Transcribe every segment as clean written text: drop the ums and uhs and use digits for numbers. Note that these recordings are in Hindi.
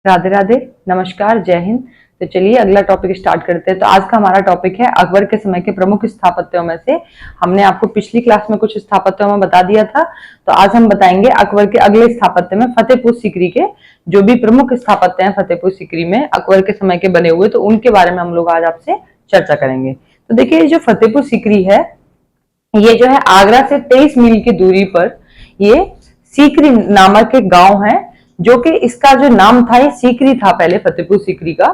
राधे राधे, नमस्कार, जय हिंद। तो चलिए अगला टॉपिक स्टार्ट करते हैं। तो आज का हमारा टॉपिक है अकबर के समय के प्रमुख स्थापत्यों में से। हमने आपको पिछली क्लास में कुछ स्थापत्यों में बता दिया था, तो आज हम बताएंगे अकबर के अगले स्थापत्य में फतेहपुर सीकरी के जो भी प्रमुख स्थापत्य हैं फतेहपुर सीकरी में अकबर के समय के बने हुए, तो उनके बारे में हम लोग आज आपसे चर्चा करेंगे। तो देखिए, जो फतेहपुर सीकरी है ये जो है आगरा से 23 मील की दूरी पर ये सीकरी नामक एक गांव है, जो कि इसका जो नाम था ये सीकरी था पहले, फतेहपुर सीकरी का।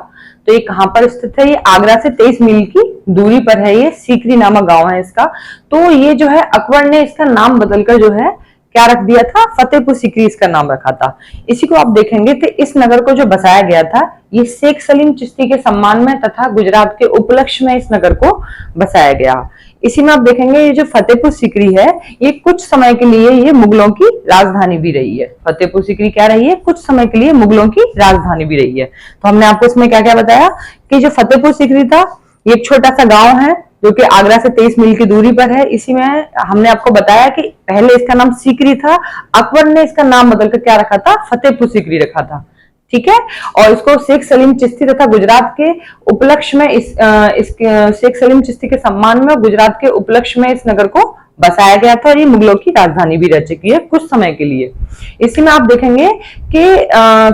तो ये कहां पर स्थित है? ये आगरा से 23 मील की दूरी पर है, ये सीकरी नामक गांव है इसका। तो ये जो है अकबर ने इसका नाम बदलकर जो है क्या रख दिया था? फतेहपुर सीकरी इसका नाम रखा था। इसी को आप देखेंगे तो इस नगर को जो बसाया गया था ये शेख सलीम चिश्ती के सम्मान में तथा गुजरात के उपलक्ष्य में इस नगर को बसाया गया। इसी में आप देखेंगे ये जो फतेहपुर सीकरी है ये कुछ समय के लिए ये मुगलों की राजधानी भी रही है। फतेहपुर सीकरी क्या रही है? कुछ समय के लिए मुगलों की राजधानी भी रही है। तो हमने आपको इसमें क्या क्या बताया कि जो फतेहपुर सीकरी था ये एक छोटा सा गांव है जो कि आगरा से 23 मील की दूरी पर है। इसी में हमने आपको बताया कि पहले इसका नाम सीकरी था, अकबर ने इसका नाम बदलकर क्या रखा था? फतेहपुर सीकरी रखा था। ठीक है। और इसको शेख सलीम चिश्ती तथा गुजरात के उपलक्ष्य में शेख सलीम चिश्ती के सम्मान में गुजरात के उपलक्ष्य में इस नगर को बसाया गया था, और ये मुगलों की राजधानी भी रह चुकी है कुछ समय के लिए। इसी में आप देखेंगे कि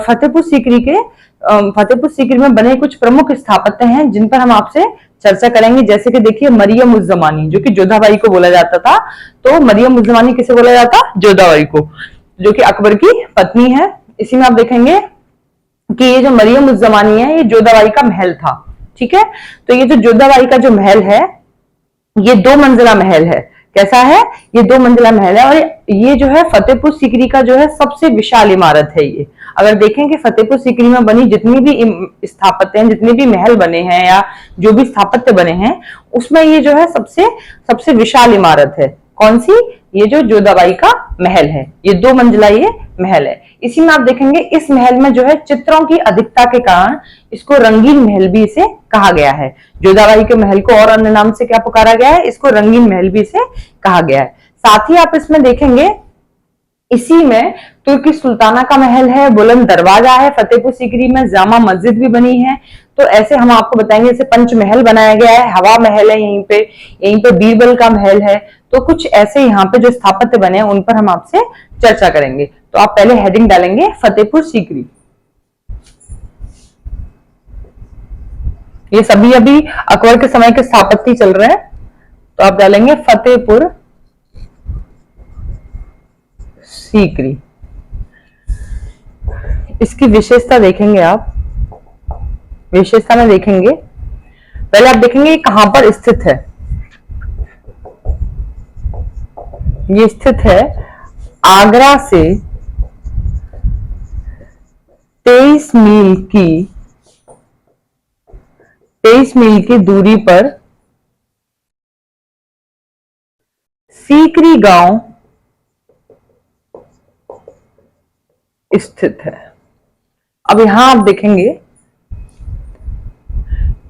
फतेहपुर सीकरी में बने कुछ प्रमुख स्थापत्य हैं जिन पर हम आपसे चर्चा करेंगे। जैसे कि देखिए, मरियम उज़ ज़मानी जो कि जोधाबाई को बोला जाता था। तो मरियम उज़ ज़मानी किसे बोला जाता? जोधाबाई को, जो कि अकबर की पत्नी है। इसी में आप देखेंगे कि ये जो मरियम उज़ ज़मानी है ये जोधाबाई का महल था। ठीक है। तो ये जो जोधाबाई का जो महल है ये 2 मंजिला महल है। कैसा है? ये 2 मंजिला महल है, और ये जो है फतेहपुर सीकरी का जो है सबसे विशाल इमारत है ये। अगर देखें कि फतेहपुर सीकरी में बनी जितनी भी स्थापत्य हैं, जितने भी महल बने हैं या जो भी स्थापत्य बने हैं, उसमें ये जो है सबसे सबसे विशाल इमारत है। कौन सी? ये जो जोधाबाई का महल है, ये 2 मंजिला ये महल है। इसी में आप देखेंगे इस महल में जो है चित्रों की अधिकता के कारण इसको रंगीन महल भी इसे कहा गया है। जोधाबाई के महल को और अन्य नाम से क्या पुकारा गया है? इसको रंगीन महल भी इसे कहा गया है। साथ ही आप इसमें देखेंगे इसी में तुर्की सुल्ताना का महल है, बुलंद दरवाजा है, फतेहपुर सीकरी में जामा मस्जिद भी बनी है। तो ऐसे हम आपको बताएंगे, जैसे पंचमहल बनाया गया है, हवा महल है, यहीं पे बीरबल का महल है। तो कुछ ऐसे यहाँ पे जो स्थापत्य बने हैं उन पर हम आपसे चर्चा करेंगे। तो आप पहले हेडिंग डालेंगे फतेहपुर सीकरी। ये सभी अभी अकबर के समय के स्थापत्य चल रहे हैं, तो आप डालेंगे फतेहपुर सीकरी। इसकी विशेषता देखेंगे आप, विशेषता में देखेंगे पहले आप देखेंगे ये कहां पर स्थित है। ये स्थित है आगरा से 23 मील की दूरी पर सीकरी गांव स्थित है। अब यहां आप देखेंगे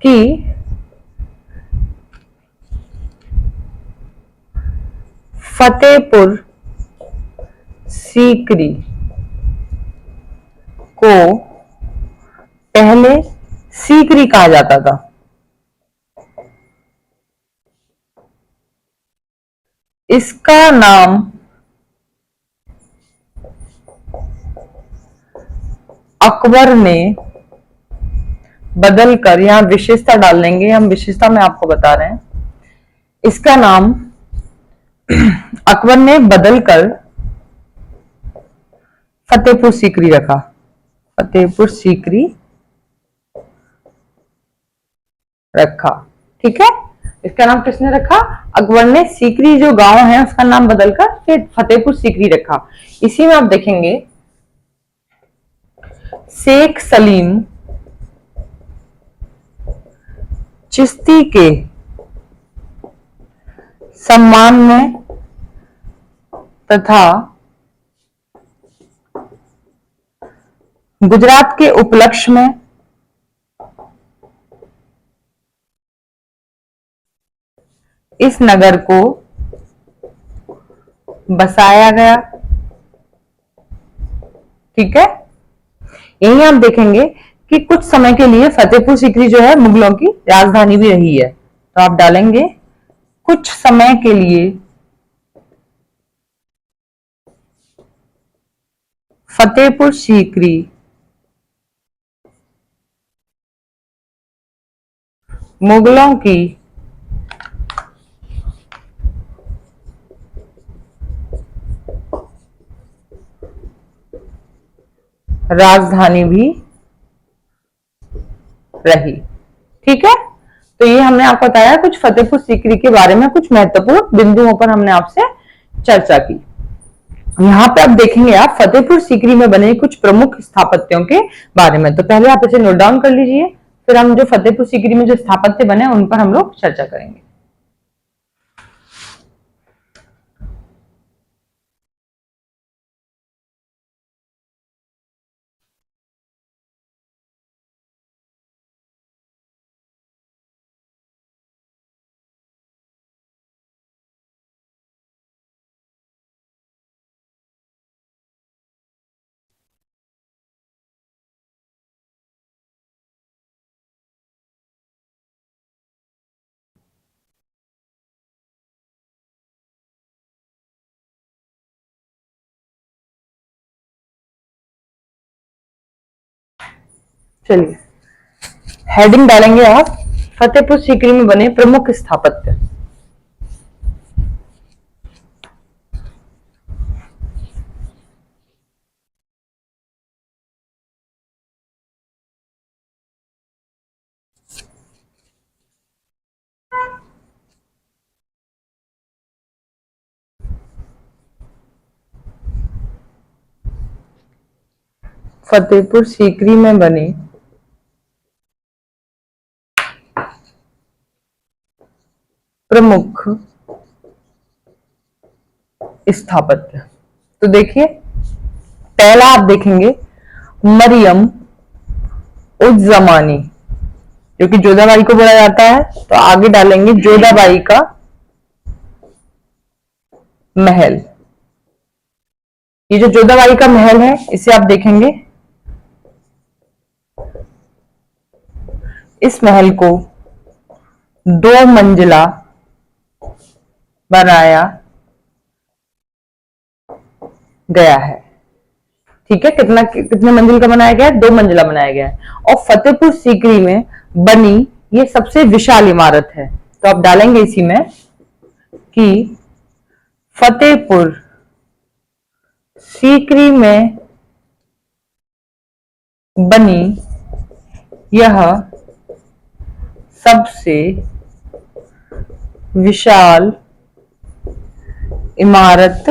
कि फतेहपुर सीकरी को पहले सीकरी कहा जाता था। इसका नाम अकबर ने बदलकर, यहां विशेषता डाल देंगे हम, विशेषता में आपको बता रहे हैं, इसका नाम अकबर ने बदलकर फतेहपुर सीकरी रखा। फतेहपुर सीकरी रखा। ठीक है। इसका नाम किसने रखा? अकबर ने। सीकरी जो गांव है उसका नाम बदलकर फिर फतेहपुर सीकरी रखा। इसी में आप देखेंगे शेख सलीम चिश्ती के सम्मान में तथा गुजरात के उपलक्ष्य में इस नगर को बसाया गया। ठीक है। यही आप देखेंगे कि कुछ समय के लिए फतेहपुर सीकरी जो है मुगलों की राजधानी भी रही है। तो आप डालेंगे कुछ समय के लिए फतेहपुर सीकरी मुगलों की राजधानी भी रही। ठीक है, तो ये हमने आपको बताया कुछ फतेहपुर सीकरी के बारे में, कुछ महत्वपूर्ण बिंदुओं पर हमने आपसे चर्चा की। यहाँ पे आप देखेंगे आप फतेहपुर सीकरी में बने कुछ प्रमुख स्थापत्यों के बारे में। तो पहले आप इसे नोट डाउन कर लीजिए, फिर हम जो फतेहपुर सीकरी में जो स्थापत्य बने उन पर हम लोग चर्चा करेंगे। चलिए हेडिंग डालेंगे आप फतेहपुर सीकरी में बने प्रमुख स्थापत्य। फतेहपुर सीकरी में बने प्रमुख स्थापत्य। तो देखिए पहला आप देखेंगे मरियम उज जमानी, जो कि जोधाबाई को बोला जाता है। तो आगे डालेंगे जोधाबाई का महल। ये जो जोधाबाई का महल है इसे आप देखेंगे, इस महल को 2 मंजिला बनाया गया है। ठीक है, कितने मंजिल का बनाया गया है? 2 मंजिला बनाया गया है। और फतेहपुर सीकरी में बनी ये सबसे विशाल इमारत है। तो आप डालेंगे इसी में कि फतेहपुर सीकरी में बनी यह सबसे विशाल इमारत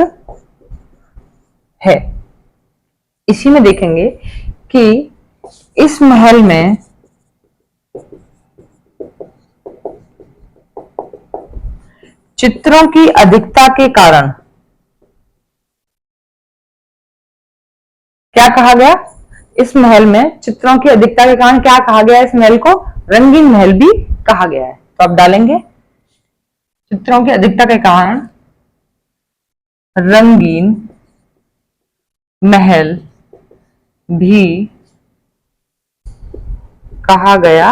है। इसी में देखेंगे कि इस महल में चित्रों की अधिकता के कारण क्या कहा गया? इस महल में चित्रों की अधिकता के कारण क्या कहा गया? इस महल को रंगीन महल भी कहा गया है। तो आप डालेंगे चित्रों की अधिकता के कारण रंगीन महल भी कहा गया।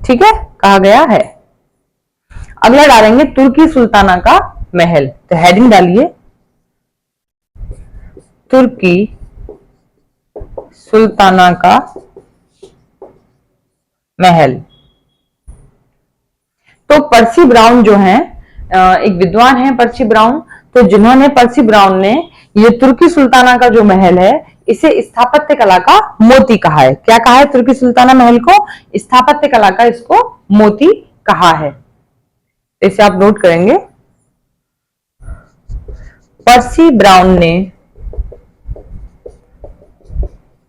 ठीक है, कहा गया है। अगला डालेंगे तुर्की सुल्ताना का महल। तो हेडिंग डालिए तुर्की सुल्ताना का महल। तो पर्सी ब्राउन जो है, एक विद्वान है पर्सी ब्राउन, तो जिन्होंने पर्सी ब्राउन ने ये तुर्की सुल्ताना का जो महल है इसे स्थापत्य कला का मोती कहा है। क्या कहा है? तुर्की सुल्ताना महल को स्थापत्य कला का इसको मोती कहा है। इसे आप नोट करेंगे। पर्सी ब्राउन ने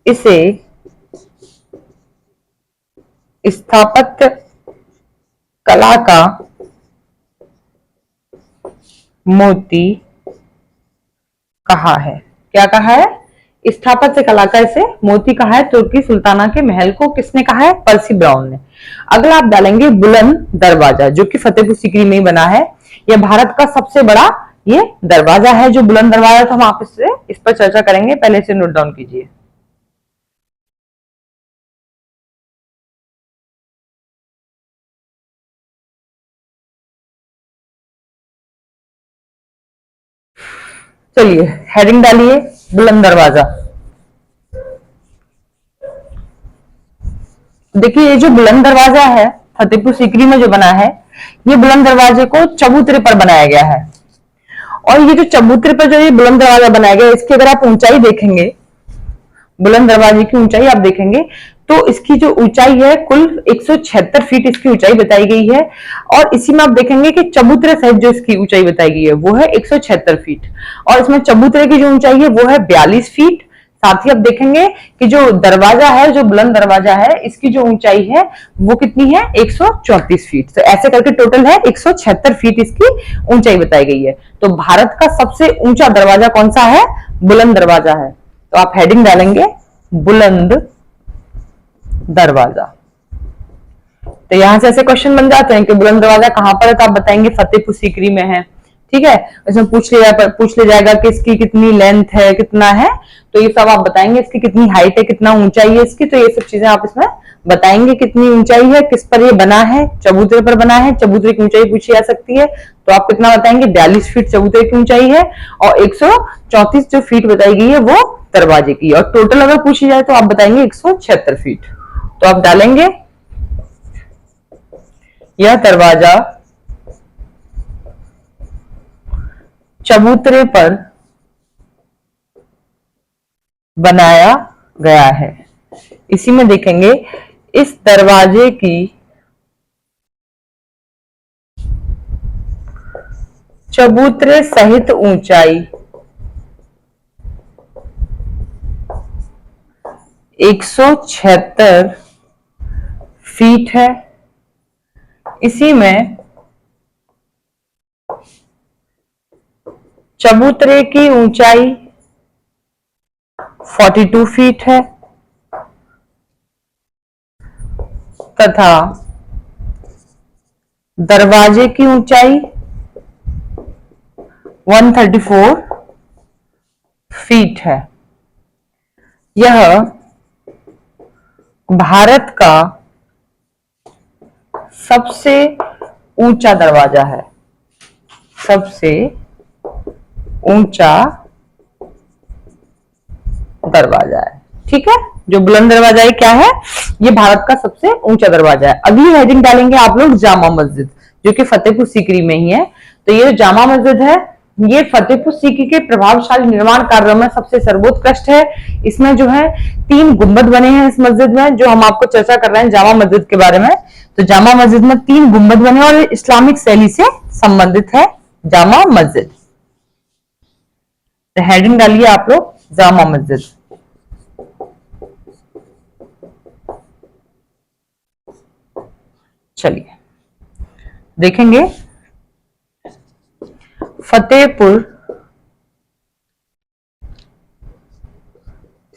इसे स्थापत्य कला का मोती कहा है। क्या कहा है? स्थापत्य कला का इसे मोती कहा है। तुर्की सुल्ताना के महल को किसने कहा है? पर्सी ब्राउन ने। अगला आप डालेंगे बुलंद दरवाजा, जो कि फतेहपुर सीकरी में ही बना है। यह भारत का सबसे बड़ा ये दरवाजा है जो बुलंद दरवाजा, तो हम आप इस पर चर्चा करेंगे, पहले इसे नोट डाउन कीजिए। चलिए हेडिंग डालिए, बुलंद दरवाजा। देखिए ये जो बुलंद दरवाजा है फतेहपुर सीकरी में जो बना है, ये बुलंद दरवाजे को चबूतरे पर बनाया गया है। और ये जो चबूतरे पर जो ये बुलंद दरवाजा बनाया गया है, इसकी अगर आप ऊंचाई देखेंगे, बुलंद दरवाजे की ऊंचाई आप देखेंगे तो इसकी जो ऊंचाई है कुल 176 फीट इसकी ऊंचाई बताई गई है। और इसी में आप देखेंगे कि चबूतरे सहित जो इसकी ऊंचाई बताई गई है वो है 176 फीट, और इसमें चबूतरे की जो ऊंचाई है वो है 42 फीट। साथ ही आप देखेंगे कि जो दरवाजा है, जो बुलंद दरवाजा है, इसकी जो ऊंचाई है वो कितनी है, 134 फीट। तो ऐसे करके टोटल है 176 फीट इसकी ऊंचाई बताई गई है। तो भारत का सबसे ऊंचा दरवाजा कौन सा है, बुलंद दरवाजा है। तो आप हेडिंग डालेंगे बुलंद दरवाजा। तो यहां से ऐसे क्वेश्चन बन जाते हैं कि बुलंद दरवाजा कहां पर है, तो आप बताएंगे फतेहपुर सीकरी में है। ठीक है, इसमें पूछ लिया जाएगा कि इसकी कितनी लेंथ है, कितना है, तो ये सब आप बताएंगे। इसकी कितनी हाइट है, कितना ऊंचाई है इसकी, तो ये सब चीजें आप इसमें बताएंगे। कितनी ऊंचाई है, किस पर ये बना है, चबूतरे पर बना है, चबूतरे की ऊंचाई पूछी जा सकती है, तो आप कितना बताएंगे, 42 फीट चबूतरे की ऊंचाई है, और 134 जो फीट बताई गई है वो दरवाजे की। और टोटल अगर पूछी जाए तो आप बताएंगे 176 फीट। तो आप डालेंगे यह दरवाजा चबूतरे पर बनाया गया है। इसी में देखेंगे इस दरवाजे की चबूतरे सहित ऊंचाई 176 फीट है। इसी में चबूतरे की ऊंचाई 42 फीट है तथा दरवाजे की ऊंचाई 134 फीट है। यह भारत का सबसे ऊंचा दरवाजा है, सबसे ऊंचा दरवाजा है। ठीक है, जो बुलंद दरवाजा है क्या है, ये भारत का सबसे ऊंचा दरवाजा है। अगली हेडिंग डालेंगे आप लोग जामा मस्जिद, जो कि फतेहपुर सीकरी में ही है। तो ये जामा मस्जिद है, ये फतेहपुर सीकरी के प्रभावशाली निर्माण कार्यों में सबसे सर्वोत्कृष्ट है। इसमें जो है 3 गुंबद बने हैं इस मस्जिद में, जो हम आपको चर्चा कर रहे हैं जामा मस्जिद के बारे में। तो जामा मस्जिद में 3 गुंबद बने और इस्लामिक शैली से संबंधित है जामा मस्जिद। तो हेडिंग डालिए आप लोग जामा मस्जिद। चलिए देखेंगे फतेहपुर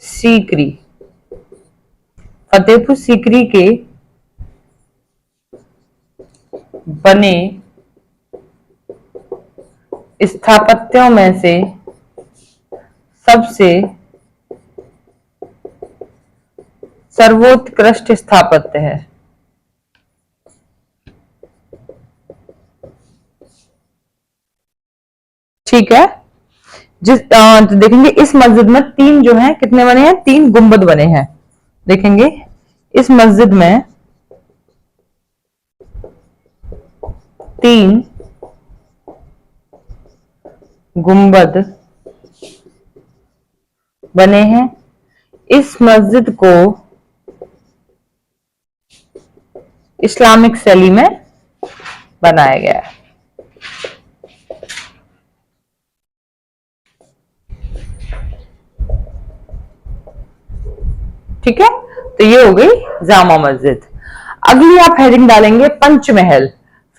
सीकरी, फतेहपुर सीकरी के बने स्थापत्यों में से सबसे सर्वोत्कृष्ट स्थापत्य है। ठीक है, तो देखेंगे इस मस्जिद में 3 जो है कितने बने हैं, 3 गुंबद बने हैं। देखेंगे इस मस्जिद में 3 गुंबद बने हैं। इस मस्जिद को इस्लामिक शैली में बनाया गया है। ठीक है, तो ये हो गई जामा मस्जिद। अगली आप हेडिंग डालेंगे पंचमहल।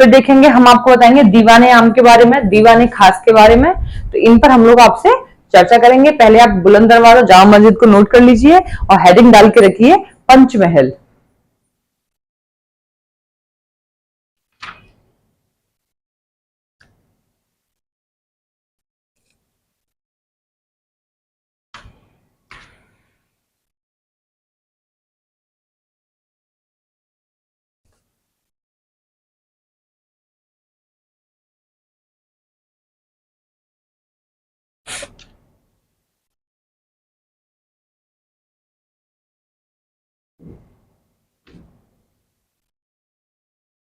फिर देखेंगे हम आपको बताएंगे दीवाने आम के बारे में, दीवाने खास के बारे में। तो इन पर हम लोग आपसे चर्चा करेंगे। पहले आप बुलंद दरवाजा जामा मस्जिद को नोट कर लीजिए और हेडिंग डाल के रखिए पंचमहल।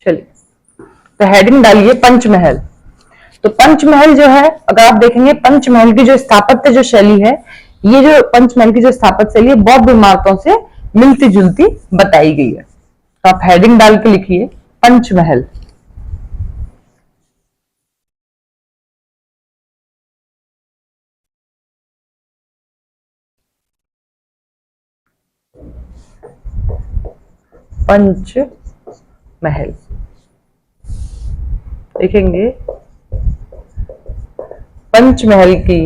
चलिए, तो हेडिंग डालिए पंचमहल। तो पंचमहल जो है, अगर आप देखेंगे पंचमहल की जो स्थापत्य जो शैली है, ये जो पंचमहल की जो स्थापत्य शैली है बौद्ध इमारतों से मिलती जुलती बताई गई है। तो आप हेडिंग डाल के लिखिए पंचमहल। पंचमहल देखेंगे, पंचमहल की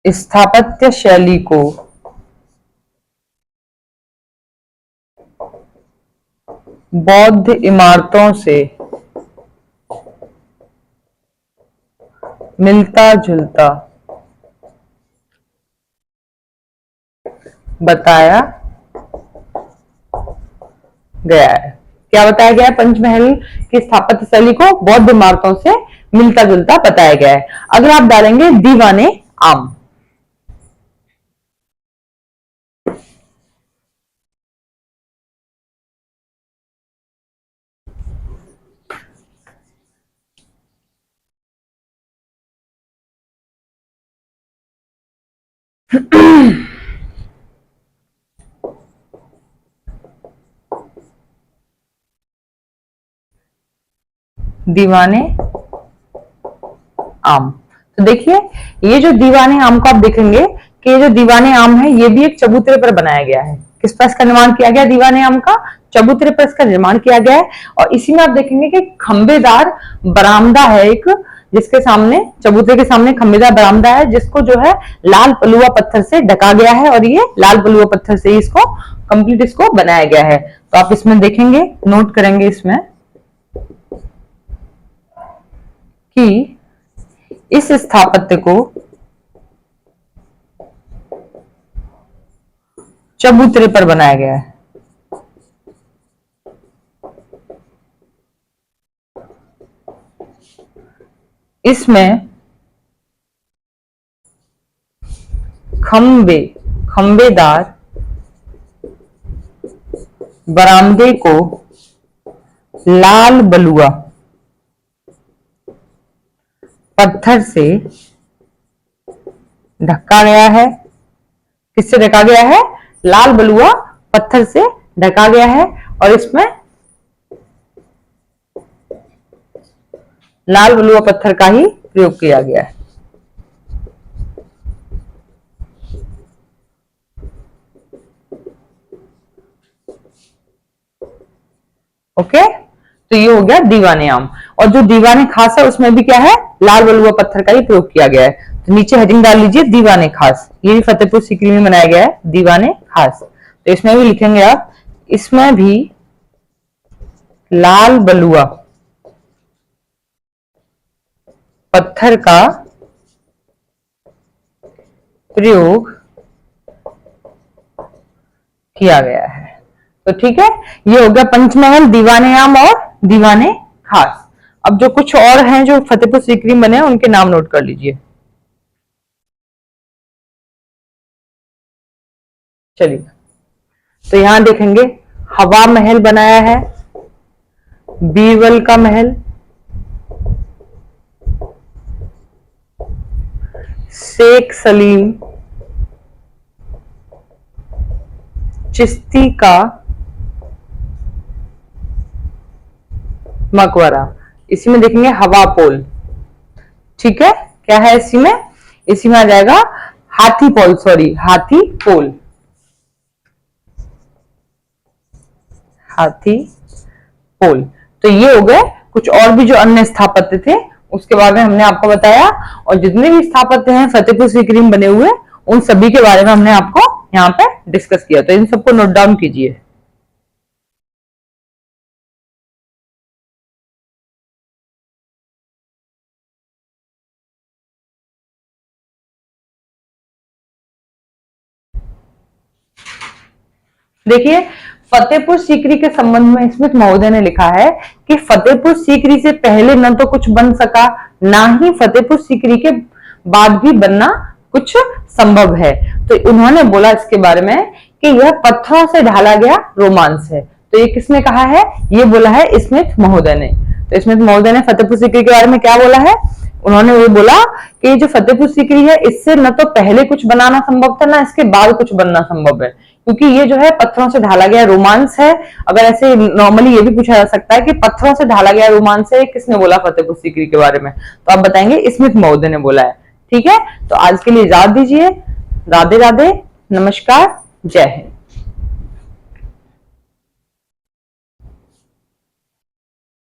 स्थापत्य शैली को बौद्ध इमारतों से मिलता जुलता बताया गया है। क्या बताया गया है? पंचमहल की स्थापत्य शैली को बौद्ध इमारतों से मिलता जुलता बताया गया है। अगर आप डालेंगे दीवाने आम, दीवाने आम। तो देखिए, ये जो दीवाने आम को आप देखेंगे कि ये जो दीवाने आम है ये भी एक चबूतरे पर बनाया गया है। किस पर इसका निर्माण किया गया? दीवाने आम का चबूतरे पर इसका निर्माण किया गया है। और इसी में आप देखेंगे कि खंबेदार बरामदा है एक, जिसके सामने, चबूतरे के सामने खंबेदार बरामदा है, जिसको जो है लाल पलुआ पत्थर से ढका गया है। और ये लाल पलुआ पत्थर से ही इसको कंप्लीट इसको बनाया गया है। तो आप इसमें देखेंगे, नोट करेंगे इसमें कि इस स्थापत्य को चबूतरे पर बनाया गया है। इसमें खंबेदार बरामदे को लाल बलुआ पत्थर से ढका गया है। किससे ढका गया है? लाल बलुआ पत्थर से ढका गया है। और इसमें लाल बलुआ पत्थर का ही प्रयोग किया गया है। ओके, तो ये हो गया दीवाने आम। और जो दीवाने खास है उसमें भी क्या है? लाल बलुआ पत्थर का ही प्रयोग किया गया है। तो नीचे हेडिंग डाल लीजिए दीवाने खास। ये भी फतेहपुर सीकरी में बनाया गया है, दीवाने खास। तो इसमें भी लिखेंगे आप, इसमें भी लाल बलुआ पत्थर का प्रयोग किया गया है। तो ठीक है, ये हो गया पंचमहल, दीवाने आम और दीवाने खास। अब जो कुछ और हैं जो फतेहपुर सीकरी में बने हैं उनके नाम नोट कर लीजिए। चलिए, तो यहां देखेंगे हवा महल बनाया है, बीरबल का महल, शेख सलीम चिश्ती का मकबरा। इसी में देखेंगे हवा पोल। ठीक है, क्या है इसी में? इसी में आ जाएगा हाथी पोल, सॉरी हाथी पोल, हाथी पोल। तो ये हो गए कुछ और भी जो अन्य स्थापत्य थे उसके बारे में हमने आपको बताया। और जितने भी स्थापत्य हैं फतेहपुर सीकरी में बने हुए, उन सभी के बारे में हमने आपको यहाँ पे डिस्कस किया। तो इन सबको नोट डाउन कीजिए। देखिए, फतेहपुर सीकरी के संबंध में स्मिथ महोदय ने लिखा है कि फतेहपुर सीकरी से पहले न तो कुछ बन सका, ना ही फतेहपुर सीकरी के बाद भी बनना कुछ संभव है। तो उन्होंने बोला इसके बारे में कि यह पत्थरों से ढाला गया रोमांस है। तो ये किसने कहा है? ये बोला है स्मिथ महोदय ने। तो स्मिथ महोदय ने फतेहपुर सीकरी के बारे में क्या बोला है? उन्होंने ये बोला कि जो फतेहपुर सीकरी है इससे न तो पहले कुछ बनाना संभव था ना इसके बाद कुछ बनना संभव है, क्योंकि ये जो है पत्थरों से ढाला गया रोमांस है। अगर ऐसे नॉर्मली ये भी पूछा जा सकता है कि पत्थरों से ढाला गया रोमांस है, किसने बोला फतेहपुर सीकरी के बारे में? तो आप बताएंगे स्मिथ महोदय ने बोला है। ठीक है, तो आज के लिए इजाजत दीजिए। राधे राधे, नमस्कार, जय हिंद।